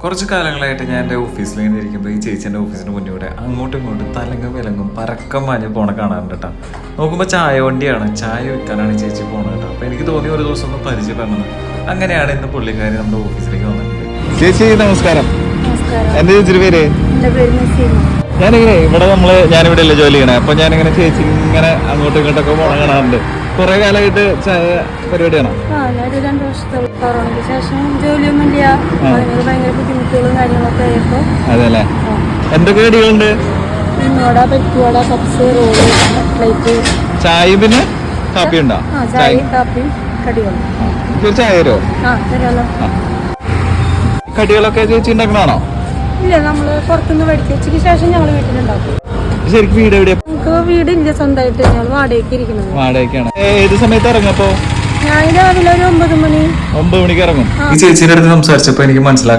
കുറച്ച് കാലങ്ങളായിട്ട് ഞാൻ എൻ്റെ ഓഫീസിൽ ഇങ്ങനെ ഇരിക്കുമ്പോൾ ഈ ചേച്ചീൻ്റെ ഓഫീസിന് മുന്നിലൂടെ അങ്ങോട്ടും ഇങ്ങോട്ടും തലങ്ങും വിലങ്ങും പരക്കം മാഞ്ഞ് പോണ കാണാറുണ്ട് കേട്ടോ. നോക്കുമ്പോൾ ചായ വണ്ടിയാണ്, ചായ വിൽക്കാനാണ് ചേച്ചി പോണത് കേട്ടോ. അപ്പോൾ എനിക്ക് തോന്നി ഒരു ദിവസം ഒന്ന് പരിചയപ്പെടണം. അങ്ങനെയാണ് ഇന്ന് പുള്ളിക്കാരി നമ്മുടെ ഓഫീസിലേക്ക് വന്നിട്ടുണ്ട്. ചേച്ചി നമസ്കാരം. എൻ്റെ ചേച്ചിയുടെ പേര്? ഞാനിങ്ങനെ ഞാനിവിടെ അല്ലേ ജോലി ചെയ്യണേ. അപ്പൊ ഞാനിങ്ങനെ ചേച്ചി ഇങ്ങനെ അങ്ങോട്ടും ഇങ്ങോട്ടൊക്കെ പോണ കാണാറുണ്ട്. കുറെ കാലമായിട്ട് ചായ പരിപാടിയാണോ? ഞാനൊരു 2 വർഷത്തോളം കൊറോണയ്ക്ക് ശേഷം ജോലിയൊന്നും ഇല്ല, ഭയങ്കര ബുദ്ധിമുട്ടുകളും കാര്യങ്ങളൊക്കെ ആയപ്പോ. അതെല്ലേ, എന്തൊക്കെ കടികളുണ്ട്? പിന്നോട, പെറ്റുവട, പപ്സ്, റോള്, കട്ട്ലൈറ്റ്. ചായയും പിന്നെ കാപ്പി ഉണ്ടോ? ചായയും കാപ്പിയും കടികളും. ഒരു ചായ തരുമോ? തരാലോ. കടികളൊക്കെ ചേച്ചി ഉണ്ടാക്കണാണോ? ഇല്ല, നമ്മള് പുറത്തുനിന്ന് മേടിച്ച് ഉച്ചയ്ക്ക് ശേഷം ഞങ്ങൾ വീട്ടിലുണ്ടാക്കും. ശരിക്കും വീട് എവിടെയാ? നമുക്ക് വീടില്ല സ്വന്തമായിട്ട്, ഞങ്ങൾ വാടകയ്ക്ക് ഇരിക്കുന്നത്. വാടകയ്ക്കാണ്. ഏത് സമയത്ത് ഇറങ്ങപ്പോ? ഞാൻ രാവിലെ ഒരു 9 മണി. 9 മണിക്ക് ഇറങ്ങും. ഈ ചേച്ചിയുടെ അടുത്ത് സംസാരിച്ചപ്പോ എനിക്ക് മനസ്സിലാക്കാം